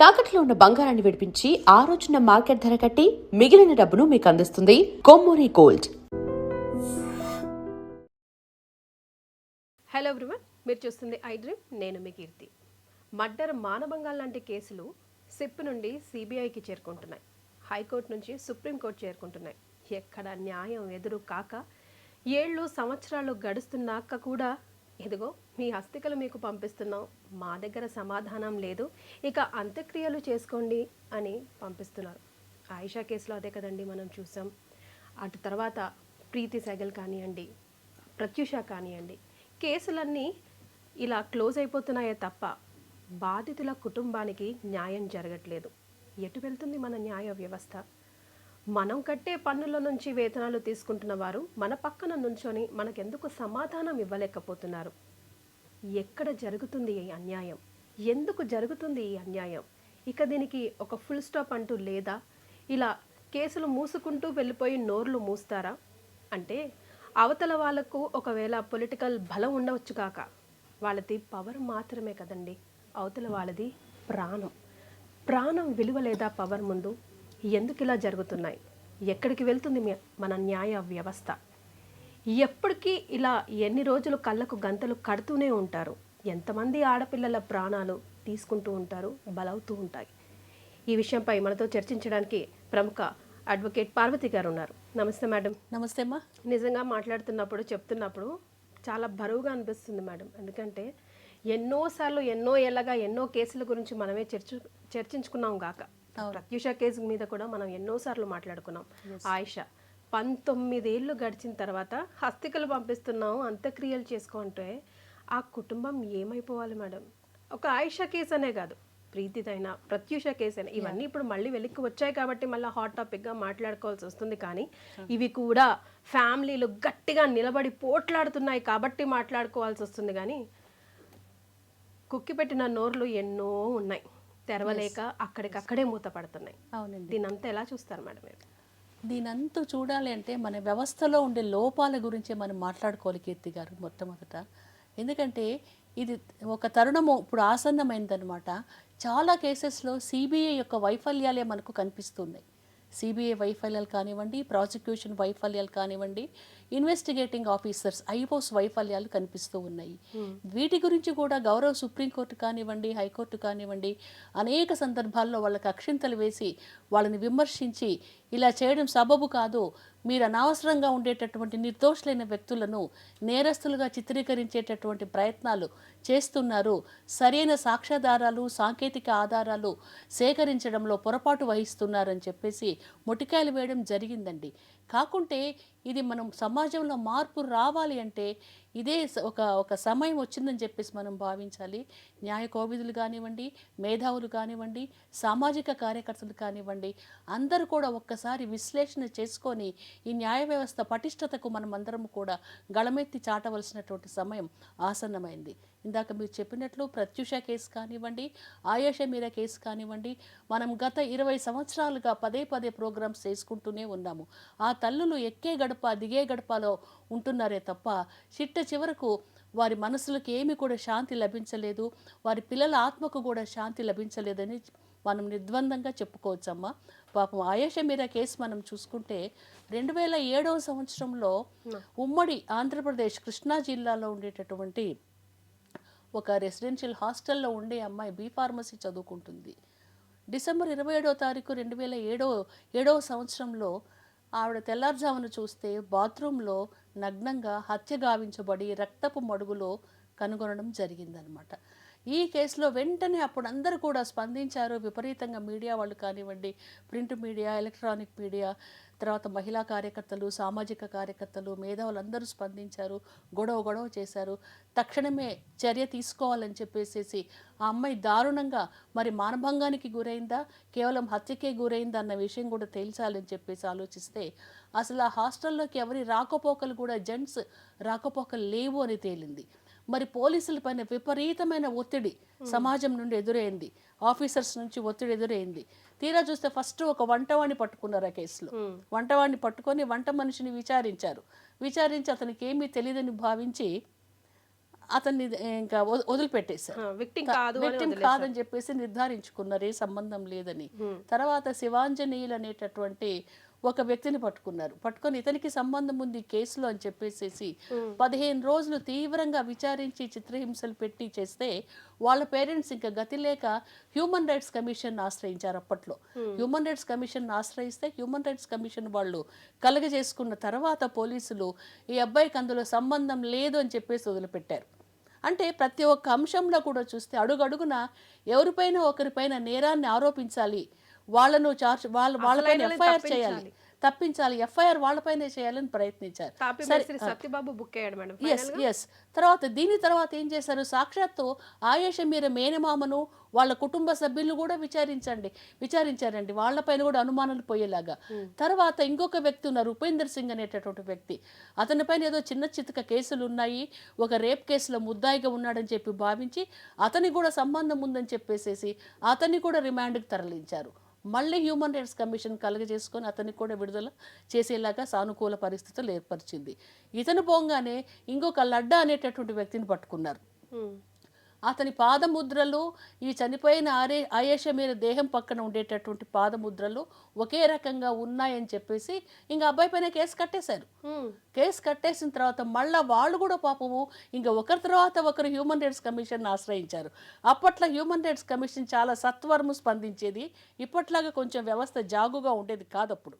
తాకట్లో ఉన్న బంగారాన్ని విడిపించి ఆ రోజున మార్కెట్ ధర కట్టి మిగిలిన డబ్బును మీకు అందిస్తుంది కొమ్మూరి గోల్డ్. హలో ఎవ్రీవన్, మీరు చూస్తుంది ఐ డ్రీమ్. నేను మీ కీర్తి. మర్డర్, మానభంగాలు లాంటి కేసులు సిప్ నుండి సిబిఐకి చేరుకుంటున్నాయి. హైకోర్టు నుంచి సుప్రీంకోర్టు చేరుకుంటున్నాయి. ఎక్కడ న్యాయం ఎదురు కాక ఏళ్ళు సంవత్సరాలు గడుస్తున్నాక కూడా ఇదిగో మీ అస్థికలు మీకు పంపిస్తున్నాం, మా దగ్గర సమాధానం లేదు, ఇక అంత్యక్రియలు చేసుకోండి అని పంపిస్తున్నారు. ఆయిషా కేసులో అదే కదండి మనం చూసాం. అటు తర్వాత ప్రీతి సెగల్ కానివ్వండి, ప్రత్యూష కానివ్వండి, కేసులన్నీ ఇలా క్లోజ్ అయిపోతున్నాయే తప్ప బాధితుల కుటుంబానికి న్యాయం జరగట్లేదు. ఎటు వెళ్తుంది మన న్యాయ వ్యవస్థ? మనం కట్టే పన్నుల నుంచి వేతనాలు తీసుకుంటున్న వారు మన పక్కన నుంచొని మనకెందుకు సమాధానం ఇవ్వలేకపోతున్నారు? ఎక్కడ జరుగుతుంది ఈ అన్యాయం? ఎందుకు జరుగుతుంది ఈ అన్యాయం? ఇక దీనికి ఒక ఫుల్ స్టాప్ అంటూ లేదా? ఇలా కేసులు మూసుకుంటూ వెళ్ళిపోయి నోర్లు మూస్తారా? అంటే అవతల వాళ్ళకు ఒకవేళ పొలిటికల్ బలం ఉండవచ్చు కాక, వాళ్ళది పవర్ మాత్రమే కదండి. అవతల వాళ్ళది ప్రాణం. ప్రాణం విలువ లేదా పవర్ ముందు? ఎందుకు ఇలా జరుగుతున్నాయి? ఎక్కడికి వెళ్తుంది మన న్యాయ వ్యవస్థ? ఎప్పటికీ ఇలా ఎన్ని రోజులు కళ్ళకు గంతలు కడుతూనే ఉంటారు? ఎంతమంది ఆడపిల్లల ప్రాణాలు తీసుకుంటూ ఉంటారు, బలవుతూ ఉంటాయి? ఈ విషయంపై మనతో చర్చించడానికి ప్రముఖ అడ్వకేట్ పార్వతి గారు ఉన్నారు. నమస్తే మేడం. నమస్తే అమ్మా. నిజంగా మాట్లాడుతున్నప్పుడు చెప్తున్నప్పుడు చాలా బరువుగా అనిపిస్తుంది మేడం. ఎందుకంటే ఎన్నోసార్లు ఎన్నో ఏళ్ళగా ఎన్నో కేసుల గురించి మనమే చర్చించుకున్నాం గాక. ప్రత్యూష కేసు మీద కూడా మనం ఎన్నోసార్లు మాట్లాడుకున్నాం. ఆయిషా 19 ఏళ్ళు గడిచిన తర్వాత హస్తికలు పంపిస్తున్నాం, అంత్యక్రియలు చేసుకుంటే ఆ కుటుంబం ఏమైపోవాలి మేడం? ఒక ఆయిషా కేసు అనే కాదు, ప్రీతిదైనా ప్రత్యూష కేసు అయినా, ఇవన్నీ ఇప్పుడు మళ్ళీ వెలికి వచ్చాయి కాబట్టి మళ్ళీ హాట్ టాపిక్గా మాట్లాడుకోవాల్సి వస్తుంది. కానీ ఇవి కూడా ఫ్యామిలీలు గట్టిగా నిలబడి పోట్లాడుతున్నాయి కాబట్టి మాట్లాడుకోవాల్సి వస్తుంది. కానీ కుక్కిపెట్టిన నోర్లు ఎన్నో ఉన్నాయి, తెరవలేక అక్కడికక్కడే మూతపడుతున్నాయి. అవునండి. దీనంతా ఎలా చూస్తారు మేడం మీరు? దీనంతా చూడాలి అంటే మన వ్యవస్థలో ఉండే లోపాల గురించే మనం మాట్లాడుకోవాలి కీర్తి గారు మొట్టమొదట. ఎందుకంటే ఇది ఒక తరుణము ఇప్పుడు ఆసన్నమైందనమాట. చాలా కేసెస్లో సిబిఐ యొక్క వైఫల్యాలే మనకు కనిపిస్తున్నాయి. సిబిఐ వైఫల్యాలు కానివ్వండి, ప్రాసిక్యూషన్ వైఫల్యాలు కానివ్వండి, ఇన్వెస్టిగేటింగ్ ఆఫీసర్స్ ఐఓస్ వైఫల్యాలు కనిపిస్తూ ఉన్నాయి. వీటి గురించి కూడా గౌరవ సుప్రీంకోర్టు కానివ్వండి, హైకోర్టు కానివ్వండి, అనేక సందర్భాల్లో వాళ్ళకి అక్షింతలు వేసి వాళ్ళని విమర్శించి ఇలా చేయడం సబబు కాదు, మీరు అనవసరంగా ఉండేటటువంటి నిర్దోషులైన వ్యక్తులను నేరస్తులుగా చిత్రీకరించేటటువంటి ప్రయత్నాలు చేస్తున్నారు, సరైన సాక్ష్యాధారాలు సాంకేతిక ఆధారాలు సేకరించడంలో పొరపాటు వహిస్తున్నారని చెప్పేసి మొటికాయలు వేయడం జరిగిందండి. కాకుంటే ఇది మనం సమాజంలో మార్పు రావాలి అంటే ఇదే ఒక సమయం వచ్చిందని చెప్పేసి మనం భావించాలి. న్యాయ కోవిదులు కానివ్వండి, మేధావులు కానివ్వండి, సామాజిక కార్యకర్తలు కానివ్వండి, అందరూ కూడా ఒక్కసారి విశ్లేషణ చేసుకొని ఈ న్యాయ వ్యవస్థ పటిష్టతకు మనం అందరం కూడా గళమెత్తి చాటవలసినటువంటి సమయం ఆసన్నమైంది. ఇందాక మీరు చెప్పినట్లు ప్రత్యూష కేసు కానివ్వండి, ఆయేషా మీరా కేసు కానివ్వండి, మనం గత 20 సంవత్సరాలుగా పదే ప్రోగ్రామ్స్ చేసుకుంటూనే ఉన్నాము. ఆ తల్లులు ఎక్కే గడప దిగే గడపలో ఉంటున్నారే తప్ప చిట్ట చివరకు వారి మనసులకు ఏమి కూడా శాంతి లభించలేదు, వారి పిల్లల ఆత్మకు కూడా శాంతి లభించలేదని మనం నిర్ద్వందంగా చెప్పుకోవచ్చమ్మా. పాపం ఆయేషా మీరా కేసు మనం చూసుకుంటే 2007వ సంవత్సరంలో ఉమ్మడి ఆంధ్రప్రదేశ్ కృష్ణా జిల్లాలో ఉండేటటువంటి ఒక రెసిడెన్షియల్ హాస్టల్లో ఉండే అమ్మాయి బీ ఫార్మసీ చదువుకుంటుంది. డిసెంబర్ 27వ తారీఖు 2007వ సంవత్సరంలో ఆవిడ తెల్లారుజామున చూస్తే బాత్రూంలో నగ్నంగా హత్య గావించబడి రక్తపు మడుగులో కనుగొనడం జరిగిందనమాట. ఈ కేసులో వెంటనే అప్పుడు అందరూ కూడా స్పందించారు. విపరీతంగా మీడియా వాళ్ళు కానివ్వండి, ప్రింట్ మీడియా, ఎలక్ట్రానిక్ మీడియా, తర్వాత మహిళా కార్యకర్తలు, సామాజిక కార్యకర్తలు, మేధావులు అందరూ స్పందించారు, గొడవ చేశారు. తక్షణమే చర్య తీసుకోవాలని చెప్పేసి ఆ అమ్మాయి దారుణంగా మరి మానభంగానికి గురైందా, కేవలం హత్యకే గురైందా అన్న విషయం కూడా తేల్చాలని చెప్పేసి ఆలోచిస్తే అసలు ఆ హాస్టల్లోకి ఎవరి రాకపోకలు కూడా జెంట్స్ రాకపోకలు లేవు అని తేలింది. మరి పోలీసుల పైన విపరీతమైన ఒత్తిడి సమాజం నుండి ఎదురైంది, ఆఫీసర్స్ నుంచి ఒత్తిడి ఎదురైంది. తీరా చూస్తే ఫస్ట్ ఒక వంటవాణ్ణి పట్టుకున్నారు. ఆ కేసులో వంటవాణ్ణి పట్టుకొని వంట మనిషిని విచారించి అతనికి ఏమీ తెలియదని భావించి అతన్ని ఇంకా వదిలిపెట్టేశారు. విక్టిమ్ కాదు అని విక్టిమ్ కాదని చెప్పేసి నిర్ధారించుకున్నారు, ఏ సంబంధం లేదని. తర్వాత శివాంజనేయులు అనేటటువంటి ఒక వ్యక్తిని పట్టుకొని ఇతనికి సంబంధం ఉంది ఈ కేసులో అని చెప్పేసి 15 రోజులు తీవ్రంగా విచారించి చిత్రహింసలు పెట్టి చేస్తే వాళ్ళ పేరెంట్స్ ఇంకా గతి లేక హ్యూమన్ రైట్స్ కమిషన్ ఆశ్రయించారు. అప్పట్లో హ్యూమన్ రైట్స్ కమిషన్ ఆశ్రయిస్తే హ్యూమన్ రైట్స్ కమిషన్ వాళ్ళు కలగజేసుకున్న తర్వాత పోలీసులు ఈ అబ్బాయికి అందులో సంబంధం లేదు అని చెప్పేసి వదిలిపెట్టారు. అంటే ప్రతి ఒక్క అంశంలో కూడా చూస్తే అడుగడుగున ఎవరిపైన ఒకరిపైన నేరాన్ని ఆరోపించాలి, వాళ్ళను వాళ్ళపైన ఎఫ్ఐఆర్ చేయాలి, తప్పించాలి, ఎఫ్ఐఆర్ వాళ్ళపైనే చేయాలని ప్రయత్నించారు. సత్యబాబు బుక్ అయ్యాడు మేడం. ఎస్. దీని తర్వాత ఏం చేశారు, సాక్షాత్తు ఆయేష మీర మేనమామను వాళ్ళ కుటుంబ సభ్యులు కూడా విచారించారండి, వాళ్ళపైన కూడా అనుమానాలు పోయేలాగా. తర్వాత ఇంకొక వ్యక్తి ఉన్నారు, ఉపేందర్ సింగ్ అనేటటువంటి వ్యక్తి. అతనిపైన ఏదో చిన్న చితక కేసులు ఉన్నాయి, ఒక రేప్ కేసులో ముద్దాయిగా ఉన్నాడని చెప్పి భావించి అతనికి కూడా సంబంధం ఉందని చెప్పేసేసి అతన్ని కూడా రిమాండ్కి తరలించారు. మళ్ళీ హ్యూమన్ రైట్స్ కమిషన్ కలుగజేసుకొని అతనికి కూడా విడుదల చేసేలాగా సానుకూల పరిస్థితులు ఏర్పరిచింది. ఇతను పోగానే ఇంకొక లడ్డా అనేటటువంటి వ్యక్తిని పట్టుకున్నారు. అతని పాదముద్రలు ఈ చనిపోయిన ఆయేష మీద దేహం పక్కన ఉండేటటువంటి పాదముద్రలు ఒకే రకంగా ఉన్నాయని చెప్పేసి ఇంకా అబ్బాయి పైన కేసు కట్టేశారు. కేసు కట్టేసిన తర్వాత మళ్ళీ వాళ్ళు కూడా పాపము ఇంకా ఒకరి తర్వాత ఒకరు హ్యూమన్ రైట్స్ కమిషన్ ఆశ్రయించారు. అప్పట్లో హ్యూమన్ రైట్స్ కమిషన్ చాలా సత్వరము స్పందించేది, ఇప్పట్లాగా కొంచెం వ్యవస్థ జాగుగా ఉండేది కాదు. అప్పుడు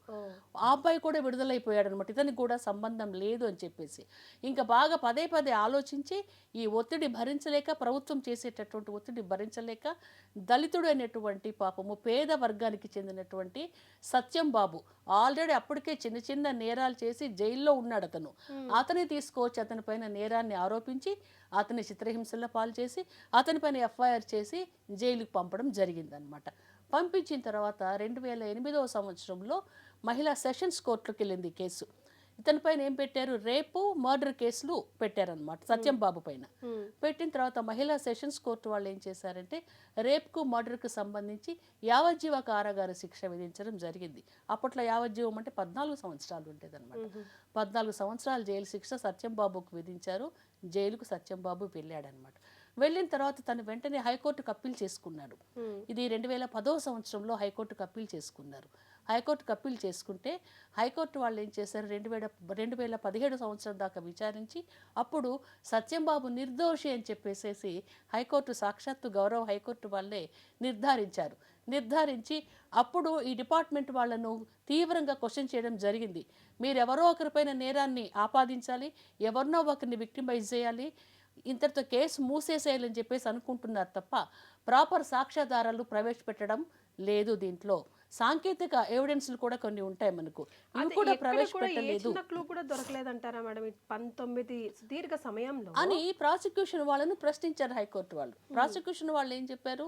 ఆ అబ్బాయి కూడా విడుదలైపోయాడు అనమాట, ఇతనికి కూడా సంబంధం లేదు అని చెప్పేసి. ఇంకా బాగా పదే ఆలోచించి ఈ ఒత్తిడి భరించలేక, ప్రభుత్వం చేసేటటువంటి ఒత్తిడి భరించలేక దళితుడు అనేటువంటి పాపము పేద వర్గానికి చెందినటువంటి సత్యం బాబు ఆల్రెడీ అప్పటికే చిన్న చిన్న నేరాలు చేసి జైల్లో ఉన్నాడు. అతని తీసుకొచ్చి అతని పైన నేరాన్ని ఆరోపించి అతని చిత్రహింసల పాలు చేసి అతని పైన ఎఫ్ఐఆర్ చేసి జైలుకి పంపడం జరిగిందనమాట. పంపించిన తర్వాత 2008వ సంవత్సరంలో మహిళా సెషన్స్ కోర్టులోకి వెళ్ళింది కేసు. ఇతని పైన ఏం పెట్టారు, రేపు మర్డర్ కేసులు పెట్టారనమాట సత్యం బాబు పైన. పెట్టిన తర్వాత మహిళా సెషన్స్ కోర్టు వాళ్ళు ఏం చేశారంటే రేప్కు మర్డర్కు సంబంధించి యావజ్జీవ కారాగార శిక్ష విధించడం జరిగింది. అప్పట్లో యావజ్జీవం అంటే 14 సంవత్సరాలు ఉండేదన్నమాట. 14 సంవత్సరాల జైలు శిక్ష సత్యం బాబుకు విధించారు. జైలుకు సత్యం బాబు వెళ్ళాడనమాట. వెళ్ళిన తర్వాత తను వెంటనే హైకోర్టుకు అప్పీల్ చేసుకున్నాడు. ఇది 2010వ సంవత్సరంలో హైకోర్టుకు అప్పీల్ చేసుకున్నారు. హైకోర్టుకు అప్పీల్ చేసుకుంటే హైకోర్టు వాళ్ళు ఏం చేశారు, 2017 సంవత్సరం దాకా విచారించి అప్పుడు సత్యంబాబు నిర్దోషి అని చెప్పేసేసి హైకోర్టు సాక్షాత్తు గౌరవ హైకోర్టు వాళ్ళే నిర్ధారించి అప్పుడు ఈ డిపార్ట్మెంట్ వాళ్ళను తీవ్రంగా క్వశ్చన్ చేయడం జరిగింది. మీరెవరో ఒకరిపైన నేరాన్ని ఆపాదించాలి, ఎవరినో ఒకరిని విక్టిమైజ్ చేయాలి, ఇంతటితో కేసు మూసేసేయాలని చెప్పేసి అనుకుంటున్నారు తప్ప ప్రాపర్ సాక్ష్యాధారాలు ప్రవేశపెట్టడం లేదు. దీంట్లో సాంకేతిక ఎవిడెన్స్లు కూడా కొన్ని ఉంటాయి మనకు, ఇవి కూడా ప్రవేశపెట్టలేదు దొరకలేదంటారా మేడం 19 సుదీర్ఘ సమయంలో అని ప్రాసిక్యూషన్ వాళ్ళను ప్రశ్నించారు హైకోర్టు వాళ్ళు. ప్రాసిక్యూషన్ వాళ్ళు ఏం చెప్పారు,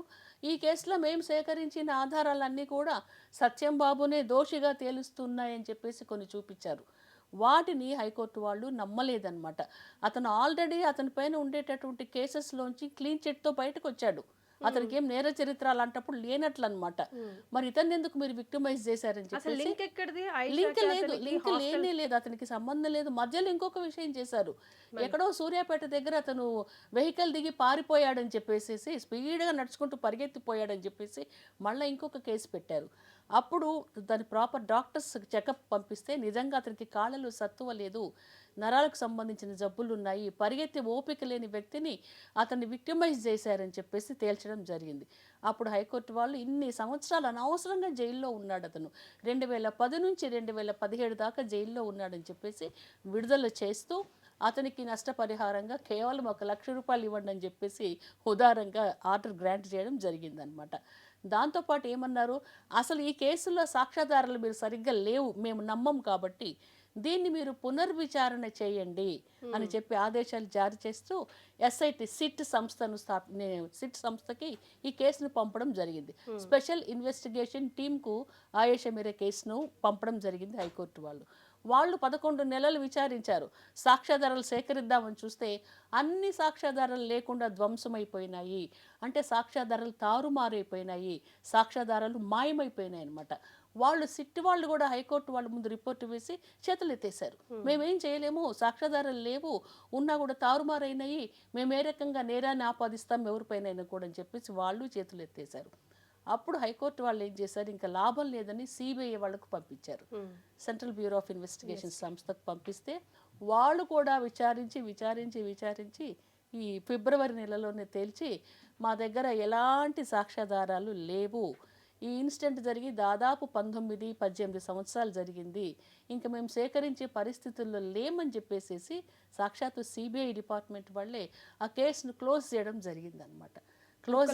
ఈ కేసులో మేము సేకరించిన ఆధారాలన్నీ కూడా సత్యం బాబునే దోషిగా తేలుస్తున్నాయని చెప్పేసి కొన్ని చూపించారు. వాటిని హైకోర్టు వాళ్ళు నమ్మలేదన్నమాట. అతను ఆల్రెడీ అతని పైన ఉండేటటువంటి కేసెస్లోంచి క్లీన్ చిట్తో బయటకు వచ్చాడు. అతనికి ఏం నేర చరిత్ర అలాంటప్పుడు లేనట్లు అనమాట. మరి ఇతన్ని ఎందుకు మీరు విక్టిమైజ్ చేశారని చెప్పేసి లింక్ లేనే లేదు, అతనికి సంబంధం లేదు. మధ్యలో ఇంకొక విషయం చేశారు, ఎక్కడో సూర్యాపేట దగ్గర అతను వెహికల్ దిగి పారిపోయాడని చెప్పేసి స్పీడ్గా నడుచుకుంటూ పరిగెత్తిపోయాడని చెప్పేసి మళ్ళీ ఇంకొక కేసు పెట్టారు. అప్పుడు దాని ప్రాపర్ డాక్టర్స్ చెకప్ పంపిస్తే నిజంగా అతనికి కాళ్ళలో సత్తువ లేదు, నరాలకు సంబంధించిన జబ్బులు ఉన్నాయి, పరిగెత్తి ఓపిక లేని వ్యక్తిని అతన్ని విక్టిమైజ్ చేశారని చెప్పేసి తేల్చడం జరిగింది. అప్పుడు హైకోర్టు వాళ్ళు ఇన్ని సంవత్సరాలు అనవసరంగా జైల్లో ఉన్నాడు అతను, 2010 నుంచి 2017 దాకా జైల్లో ఉన్నాడని చెప్పేసి విడుదల చేస్తూ అతనికి నష్టపరిహారంగా కేవలం 1 లక్ష రూపాయలు ఇవ్వండి అని చెప్పేసి ఉదారంగా ఆర్డర్ గ్రాంట్ చేయడం జరిగిందనమాట. దాంతోపాటు ఏమన్నారు, అసలు ఈ కేసులో సాక్ష్యాధారాలు మీరు సరిగ్గా లేవు, మేము నమ్మం కాబట్టి దీన్ని మీరు పునర్విచారణ చేయండి అని చెప్పి ఆదేశాలు జారీ చేస్తూ సిట్ సంస్థకి ఈ కేసును పంపడం జరిగింది. స్పెషల్ ఇన్వెస్టిగేషన్ టీంకు ఆయేష మీరా కేసును పంపడం జరిగింది హైకోర్టు వాళ్ళు. వాళ్ళు 11 నెలలు విచారించారు. సాక్ష్యాధారాలు సేకరిద్దామని చూస్తే అన్ని సాక్ష్యాధారాలు లేకుండా ధ్వంసమైపోయినాయి. అంటే సాక్ష్యాధారాలు తారుమారైపోయినాయి, సాక్ష్యాధారాలు మాయమైపోయినాయి అనమాట. వాళ్ళు సిట్ వాళ్ళు కూడా హైకోర్టు వాళ్ళ ముందు రిపోర్టు వేసి చేతులు ఎత్తేసారు. మేమేం చేయలేము, సాక్ష్యాధారాలు లేవు, ఉన్నా కూడా తారుమారైనాయి, మేము ఏ రకంగా నేరాన్ని ఆపాదిస్తాం ఎవరిపైన కూడా అని చెప్పేసి వాళ్ళు చేతులు ఎత్తేసారు. అప్పుడు హైకోర్టు వాళ్ళు ఏం చేశారు, ఇంకా లాభం లేదని సిబిఐ వాళ్ళకు పంపించారు. సెంట్రల్ బ్యూరో ఆఫ్ ఇన్వెస్టిగేషన్ సంస్థకు పంపిస్తే వాళ్ళు కూడా విచారించి ఈ ఫిబ్రవరి నెలలోనే తేల్చి మా దగ్గర ఎలాంటి సాక్ష్యాధారాలు లేవు, ఈ ఇన్సిడెంట్ జరిగి దాదాపు 19-18 సంవత్సరాలు జరిగింది, ఇంకా మేము సేకరించే పరిస్థితుల్లో లేమని చెప్పేసి సాక్షాత్తు సిబిఐ డిపార్ట్మెంట్ వాళ్ళే ఆ కేసును క్లోజ్ చేయడం జరిగిందనమాట. క్లోజ్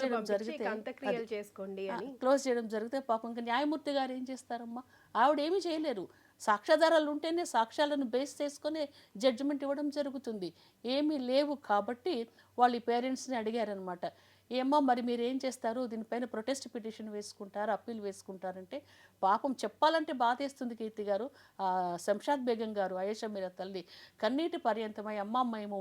చేయడం జరిగితే పాపం ఇంకా న్యాయమూర్తి గారు ఏం చేస్తారమ్మా, ఆవిడ ఏమీ చేయలేరు. సాక్ష్యాధారాలు ఉంటేనే సాక్ష్యాలను బేస్ చేసుకొని జడ్జిమెంట్ ఇవ్వడం జరుగుతుంది. ఏమీ లేవు కాబట్టి వాళ్ళు ఈ పేరెంట్స్ని అడిగారనమాట, ఏమో మరి మీరు ఏం చేస్తారు, దీనిపైన ప్రొటెస్ట్ పిటిషన్ వేసుకుంటారు, అప్పీల్ వేసుకుంటారంటే పాపం చెప్పాలంటే బాధేస్తుంది కీర్తి గారు. శంషాద్ బేగం గారు, ఆయేషా మీరా తల్లి కన్నీటి పర్యంతమై మేము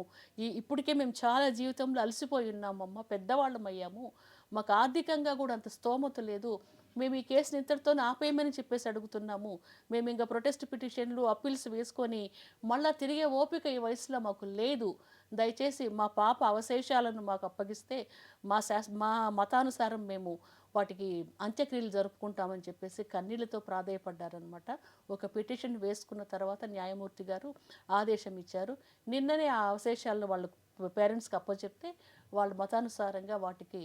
ఇప్పటికే మేము చాలా జీవితంలో అలసిపోయి ఉన్నామమ్మ, పెద్దవాళ్ళం అయ్యాము, మాకు ఆర్థికంగా కూడా అంత స్తోమత లేదు, మేము ఈ కేసుని ఇంతటితో ఆపేయమని చెప్పేసి అడుగుతున్నాము, మేము ఇంకా ప్రొటెస్ట్ పిటిషన్లు అప్పీల్స్ వేసుకొని మళ్ళీ తిరిగే ఓపిక ఈ వయసులో మాకు లేదు, దయచేసి మా పాప అవశేషాలను మాకు అప్పగిస్తే మా మతానుసారం మేము వాటికి అంత్యక్రియలు జరుపుకుంటామని చెప్పేసి కన్నీళ్లతో ప్రాధేయపడ్డారనమాట. ఒక పిటిషన్ వేసుకున్న తర్వాత న్యాయమూర్తి గారు ఆదేశం ఇచ్చారు. నిన్ననే ఆ అవశేషాలను వాళ్ళు పేరెంట్స్కి అప్పచెప్తే వాళ్ళ మతానుసారంగా వాటికి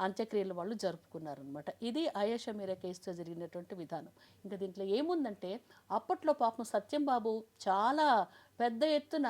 అంత్యక్రియలు వాళ్ళు జరుపుకున్నారనమాట. ఇది ఆయేషా మీరా కేసుతో జరిగినటువంటి విధానం. ఇంకా దీంట్లో ఏముందంటే అప్పట్లో పాపం సత్యం బాబు చాలా పెద్ద ఎత్తున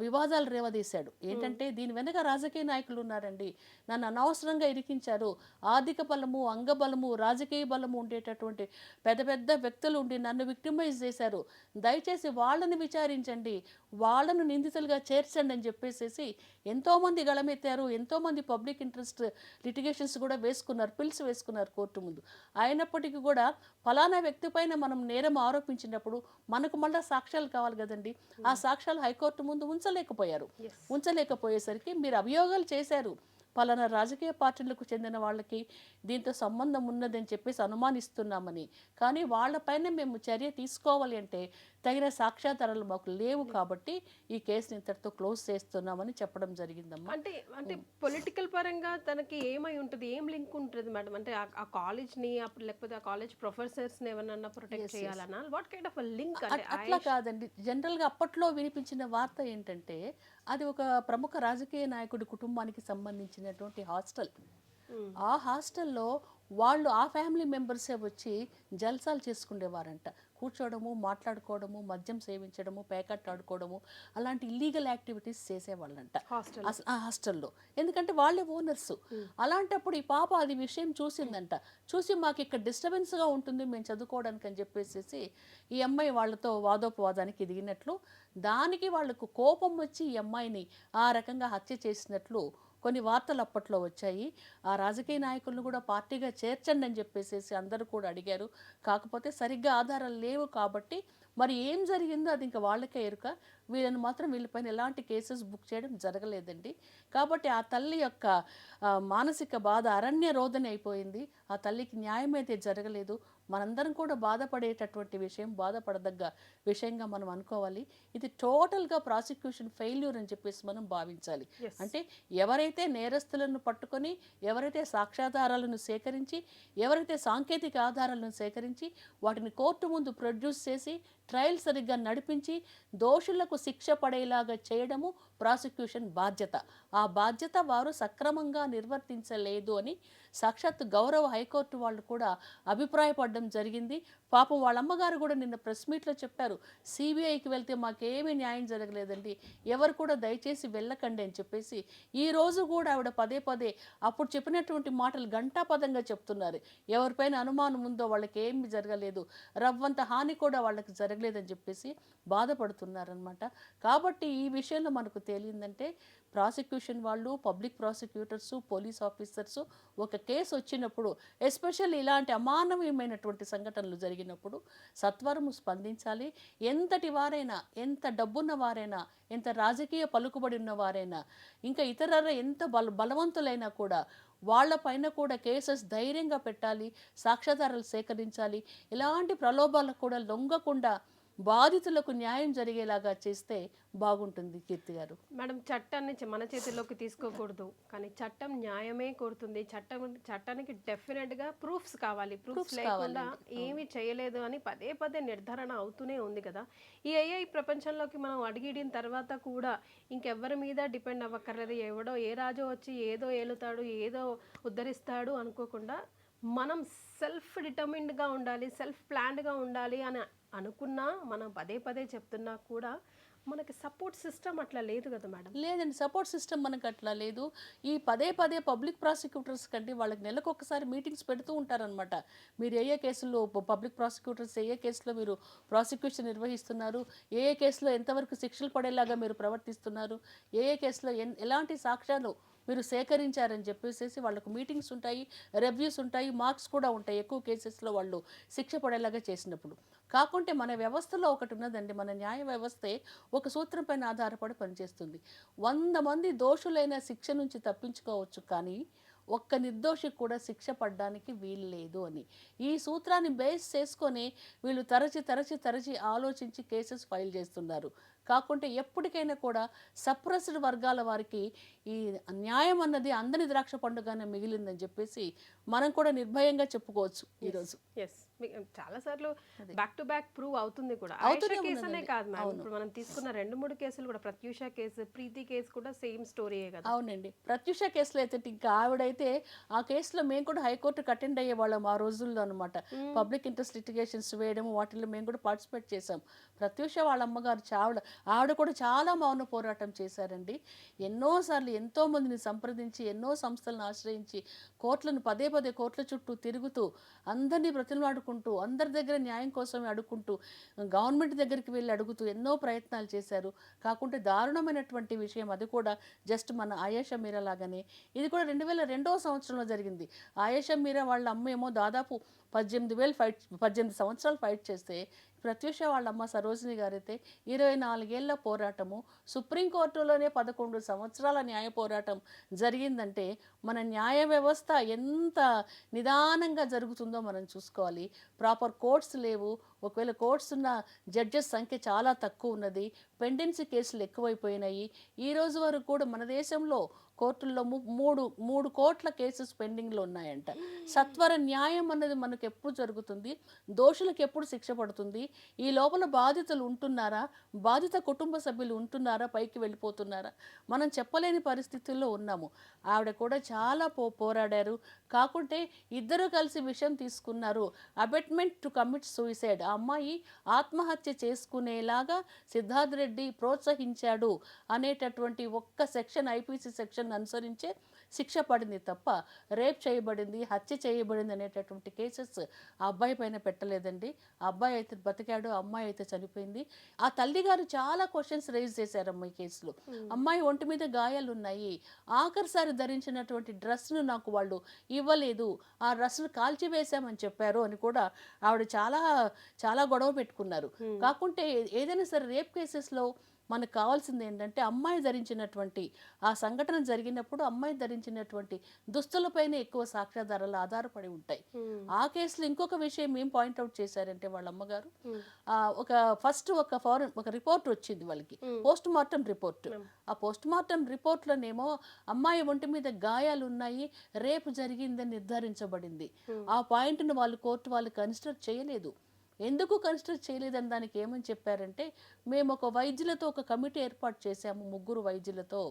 వివాదాలు రేవదీశాడు. ఏంటంటే దీని వెనక రాజకీయ నాయకులు ఉన్నారండి, నన్ను అనవసరంగా ఇరికించారు, ఆర్థిక బలము, అంగబలము, రాజకీయ బలము ఉండేటటువంటి పెద్ద పెద్ద వ్యక్తులు ఉండి నన్ను విక్టిమైజ్ చేశారు, దయచేసి వాళ్ళని విచారించండి, వాళ్ళను నిందితులుగా చేర్చండి అని చెప్పేసి ఎంతోమంది గళమెత్తారు. ఎంతోమంది పబ్లిక్ ఇంట్రెస్ట్ లిటిగేషన్స్ కూడా వేసుకున్నారు, పిల్స్ వేసుకున్నారు కోర్టు ముందు. అయినప్పటికీ కూడా ఫలానా వ్యక్తి పైన మనం నేరం ఆరోపించినప్పుడు మనకు మళ్ళీ సాక్ష్యాలు కావాలి కదండి. ఆ సాక్ష్యాలు హైకోర్టు ముందు ఉంచలేకపోయేసరికి మీరు అభియోగాలు చేశారు, పలానా రాజకీయ పార్టీలకు చెందిన వాళ్ళకి దీంతో సంబంధం ఉన్నదని చెప్పేసి అనుమానిస్తున్నామని, కానీ వాళ్ళపైన మేము చర్య తీసుకోవాలి అంటే తగిన సాక్ష్యాధారాలు మాకు లేవు కాబట్టి ఈ కేసుని ఇంతటితో క్లోజ్ చేస్తున్నామని చెప్పడం జరిగిందమ్మా. అంటే పొలిటికల్ పరంగా తనకి ఏమై ఉంటుంది, ఏం లింక్ ఉంటుంది మేడం? అంటే ఆ కాలేజ్ని అప్పుడు లేకపోతే ఆ కాలేజ్ ప్రొఫెసర్స్ని ఎవరన్నా ప్రొటెక్ట్ చేయాలన్నా వాట్ కైండ్ ఆఫ్ లింక్? అట్లా కాదండి. జనరల్గా అప్పట్లో వినిపించిన వార్త ఏంటంటే అది ఒక ప్రముఖ రాజకీయ నాయకుడి కుటుంబానికి సంబంధించినటువంటి హాస్టల్. ఆ హాస్టల్లో వాళ్ళు ఆ ఫ్యామిలీ మెంబర్సే వచ్చి జల్సాలు చేసుకునేవారంట. కూర్చోవడము, మాట్లాడుకోవడము, మద్యం సేవించడము, పేకట్ ఆడుకోవడము, అలాంటి ఇల్లీగల్ యాక్టివిటీస్ చేసేవాళ్ళంట ఆ హాస్టల్లో. ఎందుకంటే వాళ్ళే ఓనర్స్. అలాంటప్పుడు ఈ పాప అది విషయం చూసిందంట. చూసి మాకు ఇక్కడ డిస్టర్బెన్స్గా ఉంటుంది మేము చదువుకోవడానికి అని చెప్పేసి ఈ అమ్మాయి వాళ్ళతో వాదోపవాదానికి దిగినట్లు, దానికి వాళ్ళకు కోపం వచ్చి ఈ అమ్మాయిని ఆ రకంగా హత్య చేసినట్లు కొన్ని వార్తలు అప్పట్లో వచ్చాయి. ఆ రాజకీయ నాయకులను కూడా పార్టీగా చేర్చండి అని చెప్పేసి అందరూ కూడా అడిగారు. కాకపోతే సరిగ్గా ఆధారాలు లేవు కాబట్టి మరి ఏం జరిగిందో అది ఇంకా వాళ్ళకే ఎరుక. వీళ్ళపైన ఎలాంటి కేసెస్ బుక్ చేయడం జరగలేదండి. కాబట్టి ఆ తల్లి యొక్క మానసిక బాధ అరణ్య రోదన అయిపోయింది. ఆ తల్లికి న్యాయం అయితే జరగలేదు. మనందరం కూడా బాధపడేటటువంటి విషయం, బాధపడదగ్గ విషయంగా మనం అనుకోవాలి. ఇది టోటల్గా ప్రాసిక్యూషన్ ఫెయిల్యూర్ అని చెప్పేసి మనం భావించాలి. అంటే ఎవరైతే నేరస్తులను పట్టుకొని, ఎవరైతే సాక్ష్యాధారాలను సేకరించి, ఎవరైతే సాంకేతిక ఆధారాలను సేకరించి వాటిని కోర్టు ముందు ప్రొడ్యూస్ చేసి ట్రయల్ సరిగ్గా నడిపించి దోషులకు శిక్ష పడేలాగా చేయడము ప్రాసిక్యూషన్ బాధ్యత. ఆ బాధ్యత వారు సక్రమంగా నిర్వర్తించలేదు అని సాక్షాత్ గౌరవ హైకోర్టు వాళ్ళు కూడా అభిప్రాయపడడం జరిగింది. పాపం వాళ్ళ అమ్మగారు కూడా నిన్న ప్రెస్ మీట్లో చెప్పారు, సిబిఐకి వెళ్తే మాకేమీ న్యాయం జరగలేదండి, ఎవరు కూడా దయచేసి వెళ్ళకండి అని చెప్పేసి. ఈ రోజు కూడా ఆవిడ పదే పదే అప్పుడు చెప్పినటువంటి మాటలు ఘంటాపదంగా చెప్తున్నారు. ఎవరిపైన అనుమానం ఉందో వాళ్ళకి ఏమీ జరగలేదు, రవ్వంత హాని కూడా వాళ్ళకి జరగలేదని చెప్పేసి బాధపడుతున్నారనమాట. కాబట్టి ఈ విషయంలో మనకు తేలిందంటే ప్రాసిక్యూషన్ వాళ్ళు, పబ్లిక్ ప్రాసిక్యూటర్స్, పోలీస్ ఆఫీసర్స్ ఒక కేసు వచ్చినప్పుడు, ఎస్పెషల్లీ ఇలాంటి అమానవీయమైనటువంటి సంఘటనలు జరిగినప్పుడు సత్వరము స్పందించాలి. ఎంతటి వారైనా, ఎంత డబ్బున్న వారైనా, ఎంత రాజకీయ పలుకుబడి ఉన్న వారైనా, ఇంకా ఇతర ఎంత బలవంతులైనా కూడా వాళ్ళపైన కూడా కేసెస్ ధైర్యంగా పెట్టాలి, సాక్ష్యాధారాలు సేకరించాలి. ఇలాంటి ప్రలోభాలకు కూడా లొంగకుండా బాధితులకు న్యాయం జరిగేలాగా చేస్తే బాగుంటుంది కీర్తి గారు. మేడం, చట్టాన్ని మన చేతుల్లోకి తీసుకోకూడదు, కానీ చట్టం న్యాయమే కోరుతుంది. చట్టానికి డెఫినెట్గా ప్రూఫ్స్ కావాలి. ప్రూఫ్స్ లేకుండా ఏమీ చేయలేదు అని పదే పదే నిర్ధారణ అవుతూనే ఉంది కదా. ఈ AI ప్రపంచంలోకి మనం అడిగిడిన తర్వాత కూడా ఇంకెవ్వరి మీద డిపెండ్ అవ్వక్కర్లేదు. ఎవడో ఏ రాజు వచ్చి ఏదో ఏలుతాడు, ఏదో ఉద్ధరిస్తాడు అనుకోకుండా మనం సెల్ఫ్ డిటర్మిన్డ్గా ఉండాలి, సెల్ఫ్ ప్లాన్డ్గా ఉండాలి అని అనుకున్నా, మనం పదే పదే చెప్తున్నా కూడా మనకి సపోర్ట్ సిస్టమ్ అట్లా లేదు కదా మేడం. లేదండి, సపోర్ట్ సిస్టమ్ మనకు అట్లా లేదు. ఈ పదే పదే పబ్లిక్ ప్రాసిక్యూటర్స్ కంటే వాళ్ళకి నెలకు ఒకసారి మీటింగ్స్ పెడుతూ ఉంటారనమాట. మీరు ఏ కేసుల్లో పబ్లిక్ ప్రాసిక్యూటర్స్ ఏ కేసులో మీరు ప్రాసిక్యూషన్ నిర్వహిస్తున్నారు, ఏ కేసులో ఎంతవరకు శిక్షలు పడేలాగా మీరు ప్రవర్తిస్తున్నారు, ఏ కేసులో ఎలాంటి సాక్ష్యాలు మీరు సేకరించారని చెప్పేసి వాళ్ళకు మీటింగ్స్ ఉంటాయి, రివ్యూస్ ఉంటాయి, మార్క్స్ కూడా ఉంటాయి ఎక్కువ కేసెస్లో వాళ్ళు శిక్ష పడేలాగా చేసినప్పుడు. కాకుంటే మన వ్యవస్థలో ఒకటి ఉన్నదండి, మన న్యాయ వ్యవస్థే ఒక సూత్రం పైన ఆధారపడి పనిచేస్తుంది. 100 మంది దోషులైన శిక్ష నుంచి తప్పించుకోవచ్చు, కానీ ఒక్క నిర్దోషికి కూడా శిక్ష పడడానికి వీలు లేదు అని ఈ సూత్రాన్ని బేస్ చేసుకొని వీళ్ళు తరచి ఆలోచించి కేసెస్ ఫైల్ చేస్తున్నారు. కాకుంటే ఎప్పటికైనా కూడా సప్రెస్డ్ వర్గాల వారికి ఈ న్యాయం అన్నది అందని ద్రాక్ష పండుగనే మిగిలిందని చెప్పేసి మనం కూడా నిర్భయంగా చెప్పుకోవచ్చు ఈరోజు. ఎస్, చాలా సార్లు బ్యాక్ టు బ్యాక్ ప్రూవ్ అవుతుంది కూడా. ఆయేషా కేసు అనే కాదు మేడం, ఇప్పుడు మనం తీసుకున్న 2-3 కేసులు కూడా, ప్రత్యూష కేసు, ప్రీతి కేసు కూడా సేమ్ స్టోరీయే కదా. అవునండి, ప్రత్యూష కేసులో అయితే ఇంకా ఆవిడైతే ఆ కేసులో మేము కూడా హైకోర్టుకి అటెండ్ అయ్యేవాళ్ళం ఆ రోజుల్లో అనమాట. పబ్లిక్ ఇంట్రెస్ట్ లిటిగేషన్స్ వేయడం వాటిల్లో మేము కూడా పార్టిసిపేట్ చేసాం. ప్రత్యూష వాళ్ళ అమ్మగారు ఆవిడ కూడా చాలా మౌన పోరాటం చేశారండి. ఎన్నోసార్లు ఎంతోమందిని సంప్రదించి, ఎన్నో సంస్థలను ఆశ్రయించి, కోర్టులను పదే పదే కోర్టుల చుట్టూ తిరుగుతూ, అందరినీ బ్రతిమలాడుకుంటూ, అందరి దగ్గర న్యాయం కోసమే అడుక్కుంటూ, గవర్నమెంట్ దగ్గరికి వెళ్ళి అడుగుతూ ఎన్నో ప్రయత్నాలు చేశారు. కాకుంటే దారుణమైనటువంటి విషయం అది కూడా జస్ట్ మన ఆయేషా మీరా లాగానే ఇది కూడా 2002వ సంవత్సరంలో జరిగింది. ఆయేషా మీరా వాళ్ళ అమ్మ ఏమో దాదాపు 18 సంవత్సరాలు ఫైట్ చేస్తే, ప్రత్యూష వాళ్ళ అమ్మ సరోజిని గారైతే 24 ఏళ్ల పోరాటము, సుప్రీంకోర్టులోనే 11 సంవత్సరాల న్యాయ పోరాటం జరిగిందంటే మన న్యాయ వ్యవస్థ ఎంత నిదానంగా జరుగుతుందో మనం చూసుకోవాలి. ప్రాపర్ కోర్ట్స్ లేవు, ఒకవేళ కోర్ట్స్ ఉన్న జడ్జెస్ సంఖ్య చాలా తక్కువ ఉన్నది, పెండెన్సీ కేసులు ఎక్కువైపోయినాయి. ఈ రోజు వరకు కూడా మన దేశంలో కోర్టుల్లో 3 కోట్ల కేసెస్ పెండింగ్లో ఉన్నాయంట. సత్వర న్యాయం అన్నది మనకు ఎప్పుడు జరుగుతుంది, దోషులకు ఎప్పుడు శిక్ష పడుతుంది, ఈ లోపల బాధితులు ఉంటున్నారా, బాధిత కుటుంబ సభ్యులు ఉంటున్నారా, పైకి వెళ్ళిపోతున్నారా, మనం చెప్పలేని పరిస్థితుల్లో ఉన్నాము. ఆవిడ కూడా చాలా పోరాడారు. కాకుంటే ఇద్దరు కలిసి విషయం తీసుకున్నారు, అబెట్మెంట్ టు కమిట్ సూసైడ్. ఆ అమ్మాయి ఆత్మహత్య చేసుకునేలాగా సిద్ధార్థ్ రెడ్డి ప్రోత్సహించాడు అనేటటువంటి ఒక్క సెక్షన్, ఐపీసీ సెక్షన్ అనుసరించే శిక్ష పడింది తప్ప రేప్ చేయబడింది, హత్య చేయబడింది అనేటటువంటి కేసెస్ ఆ అబ్బాయి పైన పెట్టలేదండి. ఆ అబ్బాయి అయితే బతికాడు, అమ్మాయి అయితే చనిపోయింది. ఆ తల్లి గారు చాలా క్వశ్చన్స్ రైజ్ చేశారు అమ్మాయి కేసులో. అమ్మాయి ఒంటి మీద గాయాలు ఉన్నాయి, ఆఖరిసారి ధరించినటువంటి డ్రెస్ను నాకు వాళ్ళు ఇవ్వలేదు, ఆ డ్రెస్ను కాల్చివేశామని చెప్పారు అని కూడా ఆవిడ చాలా చాలా గొడవ పెట్టుకున్నారు. కాకుంటే ఏదైనా సరే రేప్ కేసెస్లో మనకు కావాల్సింది ఏంటంటే అమ్మాయి ధరించినటువంటి ఆ సంఘటన జరిగినప్పుడు అమ్మాయి ధరించినటువంటి దుస్తులపైనే ఎక్కువ సాక్ష్యాధారాలు ఆధారపడి ఉంటాయి. ఆ కేసులో ఇంకొక విషయం ఏం పాయింట్అవుట్ చేశారంటే వాళ్ళ అమ్మగారు ఒక రిపోర్ట్ వచ్చింది వాళ్ళకి, పోస్ట్ మార్టం రిపోర్ట్. ఆ పోస్ట్ మార్టం రిపోర్ట్లోనేమో అమ్మాయి ఒంటి మీద గాయాలు ఉన్నాయి, రేపు జరిగిందని నిర్ధారించబడింది. ఆ పాయింట్ను కోర్టు వాళ్ళు కన్సిడర్ చేయలేదు. ఎందుకు కన్సిడర్ చేయలేదని దానికి ఏమని చెప్పారంటే, మేము ఒక వైద్యులతో ఒక కమిటీ ఏర్పాటు చేశాము, 3 వైద్యులతో.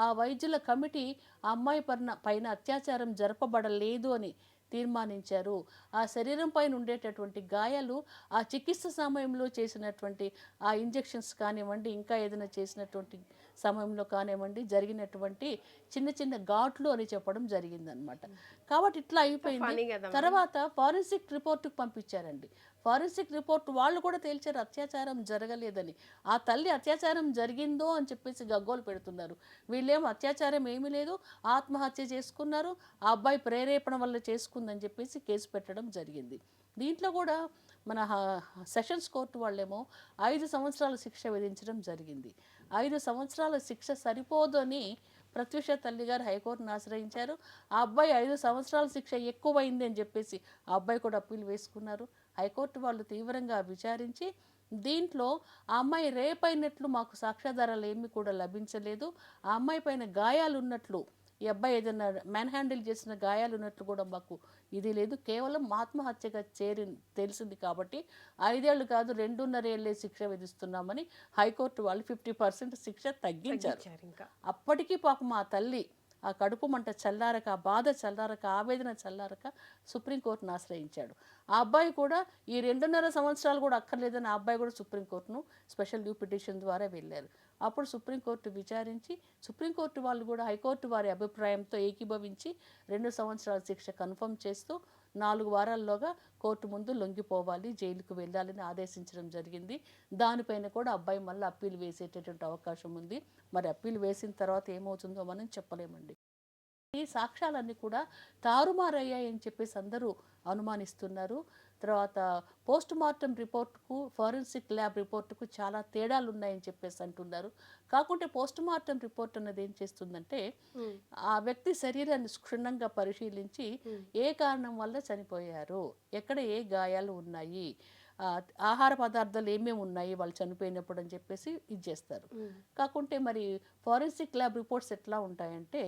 ఆ వైద్యుల కమిటీ ఆ అమ్మాయి పైన అత్యాచారం జరపబడలేదు అని తీర్మానించారు. ఆ శరీరం పైన ఉండేటటువంటి గాయాలు, ఆ చికిత్స సమయంలో చేసినటువంటి ఆ ఇంజెక్షన్స్ కానివ్వండి, ఇంకా ఏదైనా చేసినటువంటి సమయంలో కానివ్వండి జరిగినటువంటి చిన్న చిన్న ఘాట్లు అని చెప్పడం జరిగిందనమాట. కాబట్టి ఇట్లా అయిపోయింది. funny కదా తర్వాత ఫారెన్సిక్ రిపోర్ట్కి పంపించారండి. ఫారెన్సిక్ రిపోర్ట్ వాళ్ళు కూడా తేల్చారు అత్యాచారం జరగలేదని. ఆ తల్లి అత్యాచారం జరిగిందో అని చెప్పేసి గగ్గోలు పెడుతున్నారు. వీళ్ళేమో అత్యాచారం ఏమీ లేదు, ఆత్మహత్య చేసుకున్నారు, ఆ అబ్బాయి ప్రేరేపణ వల్ల చేసుకుందని చెప్పేసి కేసు పెట్టడం జరిగింది. దీంట్లో కూడా మన సెషన్స్ కోర్టు వాళ్ళేమో 5 సంవత్సరాల శిక్ష విధించడం జరిగింది. 5 సంవత్సరాల శిక్ష సరిపోదు అని ప్రత్యూష తల్లి గారు హైకోర్టును ఆశ్రయించారు. ఆ అబ్బాయి 5 సంవత్సరాల శిక్ష ఎక్కువైంది అని చెప్పేసి ఆ అబ్బాయి కూడా అప్పీల్ వేసుకున్నారు. హైకోర్టు వాళ్ళు తీవ్రంగా విచారించి దీంట్లో ఆ అమ్మాయి రేప్ అయినట్లు మాకు సాక్ష్యాధారాలు ఏమీ కూడా లభించలేదు, ఆ అమ్మాయి పైన గాయాలు ఉన్నట్లు, ఈ అబ్బాయి ఏదైనా మ్యాన్ హ్యాండిల్ చేసిన గాయాలు ఉన్నట్లు కూడా మాకు ఇది లేదు, కేవలం ఆత్మహత్యగా తెలిసింది కాబట్టి 5 ఏళ్ళు కాదు 2.5 ఏళ్ళే శిక్ష విధిస్తున్నామని హైకోర్టు వాళ్ళు 50% శిక్ష తగ్గించారు. ఇంకా అప్పటికీ పాపం మా తల్లి ఆ కడుపు మంట చల్లారక, ఆ బాధ చల్లారక, ఆవేదన చల్లారక సుప్రీంకోర్టును ఆశ్రయించాడు. ఆ అబ్బాయి కూడా ఈ 2.5 సంవత్సరాలు కూడా అక్కర్లేదని ఆ అబ్బాయి కూడా సుప్రీంకోర్టును స్పెషల్ డ్యూ పిటిషన్ ద్వారా వెళ్ళారు. అప్పుడు సుప్రీంకోర్టు విచారించి సుప్రీంకోర్టు వాళ్ళు కూడా హైకోర్టు వారి అభిప్రాయంతో ఏకీభవించి 2 సంవత్సరాల శిక్ష కన్ఫర్మ్ చేస్తూ 4 వారాల్లోగా కోర్టు ముందు లొంగిపోవాలి, జైలుకు వెళ్ళాలని ఆదేశించడం జరిగింది. దానిపైన కూడా అబ్బాయి మళ్ళీ అప్పీల్ వేసేటటువంటి అవకాశం ఉంది. మరి అప్పీల్ వేసిన తర్వాత ఏమవుతుందో మనం చెప్పలేమండి. ఈ సాక్ష్యాలన్నీ కూడా తారుమారయ్యాయి అని చెప్పేసి అందరూ అనుమానిస్తున్నారు. తర్వాత పోస్ట్ మార్టం రిపోర్టుకు ఫారెన్సిక్ ల్యాబ్ రిపోర్టుకు చాలా తేడాలు ఉన్నాయని చెప్పేసి అంటున్నారు. కాకుంటే పోస్ట్ మార్టం రిపోర్ట్ అన్నది ఏం చేస్తుందంటే ఆ వ్యక్తి శరీరాన్ని క్షుణ్ణంగా పరిశీలించి ఏ కారణం వల్ల చనిపోయారు, ఎక్కడ ఏ గాయాలు ఉన్నాయి, ఆహార పదార్థాలు ఏమేమి ఉన్నాయి వాళ్ళు చనిపోయినప్పుడు అని చెప్పేసి ఇది చేస్తారు. కాకుంటే మరి ఫారెన్సిక్ ల్యాబ్ రిపోర్ట్స్ ఎట్లా ఉంటాయంటే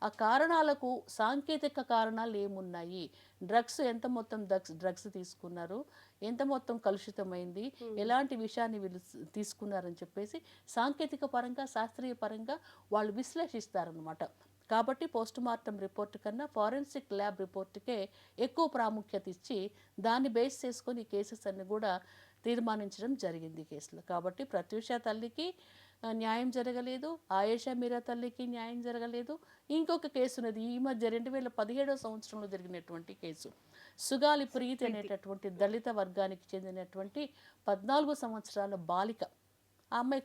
ఆ కారణాలకు సాంకేతిక కారణాలు ఏమున్నాయి, డ్రగ్స్ ఎంత మొత్తం డ్రగ్స్ తీసుకున్నారు, ఎంత మొత్తం కలుషితమైంది, ఎలాంటి విషయాన్ని వీళ్ళు తీసుకున్నారని చెప్పేసి సాంకేతిక పరంగా శాస్త్రీయ పరంగా వాళ్ళు విశ్లేషిస్తారనమాట. కాబట్టి పోస్ట్ మార్టం రిపోర్ట్ కన్నా ఫారెన్సిక్ ల్యాబ్ రిపోర్ట్కే ఎక్కువ ప్రాముఖ్యత ఇచ్చి దాన్ని బేస్ చేసుకొని ఈ కేసెస్ అన్ని కూడా తీర్మానించడం జరిగింది ఈ కేసులో. కాబట్టి ప్రత్యూష తల్లికి న్యాయం జరగలేదు, ఆయేషా మీరా తల్లికి న్యాయం జరగలేదు. ఇంకొక కేసు ఉన్నది ఈ మధ్య 2017వ సంవత్సరంలో జరిగినటువంటి కేసు. సుగాలి ప్రీతి అనేటటువంటి దళిత వర్గానికి చెందినటువంటి 14 సంవత్సరాల బాలిక. ఆ అమ్మాయి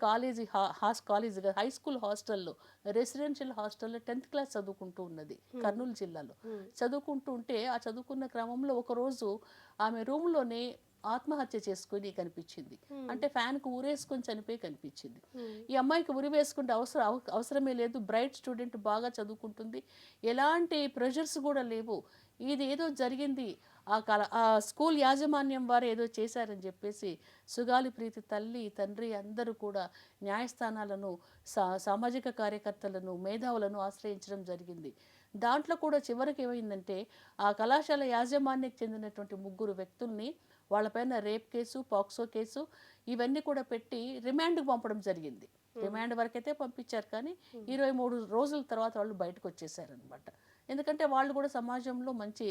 హై స్కూల్ హాస్టల్లో, రెసిడెన్షియల్ హాస్టల్లో 10th క్లాస్ చదువుకుంటూ ఉన్నది కర్నూలు జిల్లాలో. చదువుకుంటూ ఉంటే ఆ చదువుకున్న క్రమంలో ఒకరోజు ఆమె రూమ్లోనే ఆత్మహత్య చేసుకొని కనిపించింది. అంటే ఫ్యాన్కు ఊరేసుకొని చనిపోయి కనిపించింది. ఈ అమ్మాయికి ఉరి వేసుకుంటే అవసరమే లేదు, బ్రైట్ స్టూడెంట్, బాగా చదువుకుంటుంది, ఎలాంటి ప్రెషర్స్ కూడా లేవు, ఇది ఏదో జరిగింది, ఆ స్కూల్ యాజమాన్యం వారు ఏదో చేశారని చెప్పేసి సుగాలి ప్రీతి తల్లి తండ్రి అందరూ కూడా న్యాయస్థానాలను, సామాజిక కార్యకర్తలను, మేధావులను ఆశ్రయించడం జరిగింది. దాంట్లో కూడా చివరికి ఏమైందంటే ఆ కళాశాల యాజమాన్యానికి చెందినటువంటి 3 వ్యక్తుల్ని వాళ్ళపైన రేప్ కేసు, పాక్సో కేసు ఇవన్నీ కూడా పెట్టి రిమాండ్కి పంపడం జరిగింది. రిమాండ్ వరకైతే పంపించారు, కానీ 23 రోజుల తర్వాత వాళ్ళు బయటకు వచ్చేసారనమాట. ఎందుకంటే వాళ్ళు కూడా సమాజంలో మంచి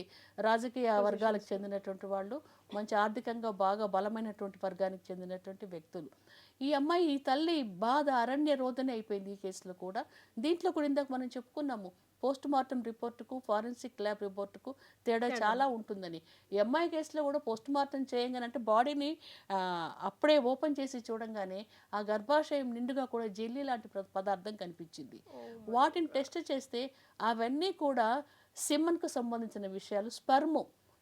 రాజకీయ వర్గాలకు చెందినటువంటి వాళ్ళు, మంచి ఆర్థికంగా బాగా బలమైనటువంటి వర్గానికి చెందినటువంటి వ్యక్తులు. ఈ అమ్మాయి ఈ తల్లి బాధ అరణ్య రోదన అయిపోయింది ఈ కేసులో కూడా. దీంట్లో కూడా ఇందాక మనం చెప్పుకున్నాము పోస్ట్ మార్టం రిపోర్టుకు ఫారెన్సిక్ ల్యాబ్ రిపోర్టుకు తేడా చాలా ఉంటుందని. ఈ అమ్మాయి కేసులో కూడా పోస్ట్ మార్టం చేయగానే అంటే బాడీని అప్పుడే ఓపెన్ చేసి చూడంగానే ఆ గర్భాశయం నిండుగా కూడా జెల్లీ లాంటి పదార్థం కనిపించింది. వాటిని టెస్ట్ చేస్తే అవన్నీ కూడా సిమ్మన్కు సంబంధించిన విషయాలు.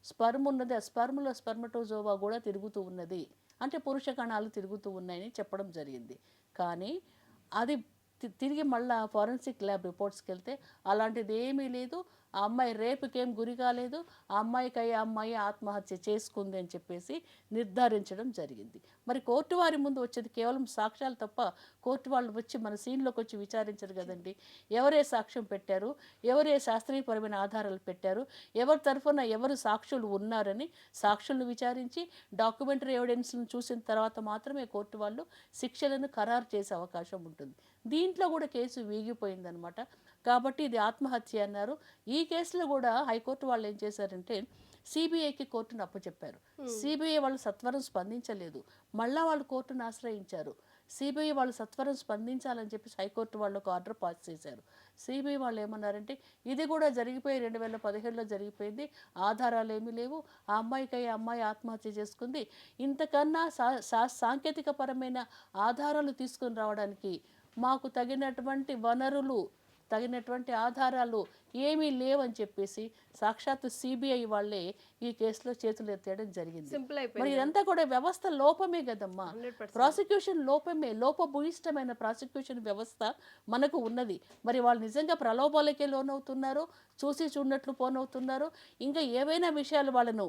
స్పర్మ్ ఉన్నది, ఆ స్పర్మ్లో స్పర్మటోజోవా కూడా తిరుగుతూ ఉన్నది, అంటే పురుష కణాలు తిరుగుతూ ఉన్నాయని చెప్పడం జరిగింది. కానీ అది తిరిగి మళ్ళీ ఫారెన్సిక్ ల్యాబ్ రిపోర్ట్స్కి వెళ్తే అలాంటిది ఏమీ లేదు, ఆ అమ్మాయి రేపుకేం గురి కాలేదు, ఆ అమ్మాయి ఆత్మహత్య చేసుకుంది అని చెప్పేసి నిర్ధారించడం జరిగింది. మరి కోర్టు వారి ముందు వచ్చేది కేవలం సాక్ష్యాలు తప్ప కోర్టు వాళ్ళు వచ్చి మన సీన్లోకి వచ్చి విచారించరు కదండి. ఎవరే సాక్ష్యం పెట్టారు, ఎవరే శాస్త్రీయపరమైన ఆధారాలు పెట్టారు, ఎవరి తరఫున ఎవరు సాక్షులు ఉన్నారని సాక్షులను విచారించి డాక్యుమెంటరీ ఎవిడెన్స్ను చూసిన తర్వాత మాత్రమే కోర్టు వాళ్ళు శిక్షలను ఖరారు చేసే అవకాశం ఉంటుంది. దీంట్లో కూడా కేసు వీగిపోయిందనమాట. కాబట్టి ఇది ఆత్మహత్య అన్నారు. ఈ కేసులో కూడా హైకోర్టు వాళ్ళు ఏం చేశారంటే సిబిఐకి కోర్టును అప్పచెప్పారు. సిబిఐ వాళ్ళు సత్వరం స్పందించలేదు, మళ్ళా వాళ్ళు కోర్టును ఆశ్రయించారు. సిబిఐ వాళ్ళు సత్వరం స్పందించాలని చెప్పి హైకోర్టు వాళ్ళు ఒక ఆర్డర్ పాస్ చేశారు. సిబిఐ వాళ్ళు ఏమన్నారంటే ఇది కూడా జరిగిపోయి 2017లో జరిగిపోయింది, ఆధారాలు ఏమీ లేవు, ఆ అమ్మాయి ఆత్మహత్య చేసుకుంది, ఇంతకన్నా సాంకేతిక పరమైన ఆధారాలు తీసుకొని రావడానికి మాకు తగినటువంటి వనరులు, తగినటువంటి ఆధారాలు ఏమీ లేవని చెప్పేసి సాక్షాత్తు సిబిఐ వాళ్ళే ఈ కేసులో చేతులు ఎత్తేయడం జరిగింది. సింపుల్ మరి అయిపోయింది. ఇదంతా కూడా వ్యవస్థ లోపమే కదమ్మా, 100%. ప్రాసిక్యూషన్ లోపమే, లోపభూయిష్టమైన ప్రాసిక్యూషన్ వ్యవస్థ మనకు ఉన్నది. మరి వాళ్ళు నిజంగా ప్రలోభాలకే లోనవుతున్నారో, చూసి చూడనట్లు పోనవుతున్నారో, ఇంకా ఏవైనా విషయాలు వాళ్ళను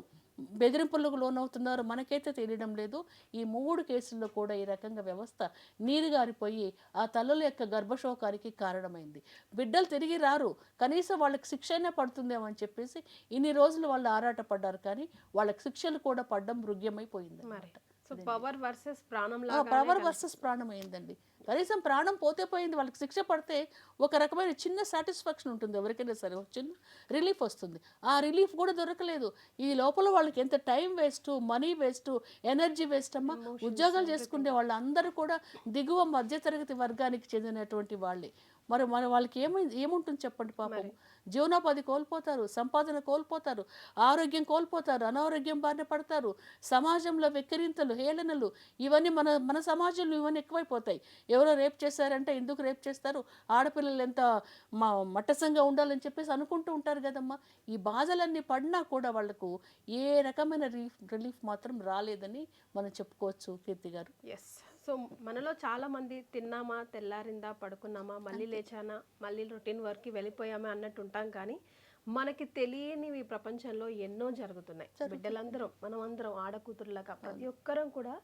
బెదిరింపులకు లోనవుతున్నారో మనకైతే తెలియడం లేదు. ఈ 3 కేసుల్లో కూడా ఈ రకంగా వ్యవస్థ నీరుగారిపోయి ఆ తల్లుల యొక్క గర్భశోకానికి కారణమైంది. బిడ్డలు తిరిగి రారు, కనీసం వాళ్ళకి శిక్ష అయినా పడుతుందేమో అని చెప్పేసి ఇన్ని రోజులు వాళ్ళు ఆరాటపడ్డారు, కానీ వాళ్ళకి శిక్షలు కూడా పడ్డం మృగ్యమైపోయింది. మరి సో పవర్ వర్సెస్ ప్రాణం పవర్ వర్సెస్ ప్రాణం అయిందండి. కనీసం ప్రాణం పోతే పోయింది, వాళ్ళకి శిక్ష పడితే ఒక రకమైన చిన్న సాటిస్ఫాక్షన్ ఉంటుంది ఎవరికైనా సరే, ఒక చిన్న రిలీఫ్ వస్తుంది. ఆ రిలీఫ్ కూడా దొరకలేదు. ఈ లోపల వాళ్ళకి ఎంత time waste, money waste, energy waste అమ్మా. ఉద్యోగాలు చేసుకునే వాళ్ళందరూ కూడా దిగువ మధ్యతరగతి వర్గానికి చెందినటువంటి వాళ్ళే. మరి వాళ్ళకి ఏముంటుంది చెప్పండి పాపం. జీవనోపాధి కోల్పోతారు, సంపాదన కోల్పోతారు, ఆరోగ్యం కోల్పోతారు, అనారోగ్యం బారిన పడతారు, సమాజంలో వెక్కిరింతలు, హేళనలు, ఇవన్నీ మన సమాజంలో ఇవన్నీ ఎక్కువైపోతాయి. ఎవరో రేప్ చేశారంటే ఎందుకు రేప్ చేస్తారు, ఆడపిల్లలు ఎంత మట్టసంగా ఉండాలని చెప్పేసి అనుకుంటూ ఉంటారు కదమ్మా. ఈ బాధలన్నీ పడినా కూడా వాళ్లకు ఏ రకమైన రిలీఫ్ మాత్రం రాలేదని మనం చెప్పుకోవచ్చు కీర్తి గారు. ఎస్. సో మనలో చాలా మంది తిన్నామా, తెల్లారిందా, పడుకున్నామా, మళ్ళీ లేచానా, మళ్ళీ రొటీన్ వర్క్కి వెళ్ళిపోయామా అన్నట్టు ఉంటాం. కానీ మనకి తెలియనివి ప్రపంచంలో ఎన్నో జరుగుతున్నాయి. బిడ్డలందరం, మనమందరం ఆడకూతురులాగా ప్రతి ఒక్కరం కూడా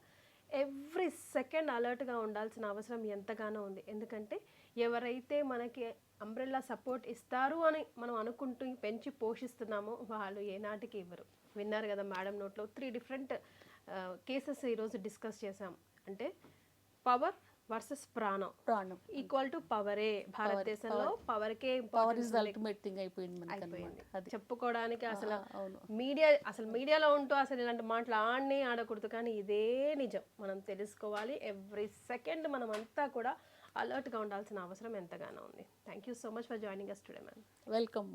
ఎవ్రీ సెకండ్ అలర్ట్గా ఉండాల్సిన అవసరం ఎంతగానో ఉంది. ఎందుకంటే ఎవరైతే మనకి అంబ్రెల్లా సపోర్ట్ ఇస్తారు అని మనం అనుకుంటూ పెంచి పోషిస్తున్నామో వాళ్ళు ఏనాటికి ఇవ్వరు. విన్నారు కదా మేడం నోట్లో 3 డిఫరెంట్ కేసెస్ ఈరోజు డిస్కస్ చేసాం. అంటే పవర్ వర్సెస్ ప్రాణం ఈక్వల్ టు పవరే. భారతదేశంలో పవర్కే power is the ultimate thing అయిపోయింది. చెప్పుకోవడానికి అసలు మీడియాలో ఉంటూ అసలు ఇలాంటి మాటలు ఆడకూడదు, కానీ ఇదే నిజం. మనం తెలుసుకోవాలి. ఎవ్రీ సెకండ్ మనం అంతా కూడా అలర్ట్గా ఉండాల్సిన అవసరం ఎంతగానో ఉంది. Thank you so much for joining us today ma'am. Welcome.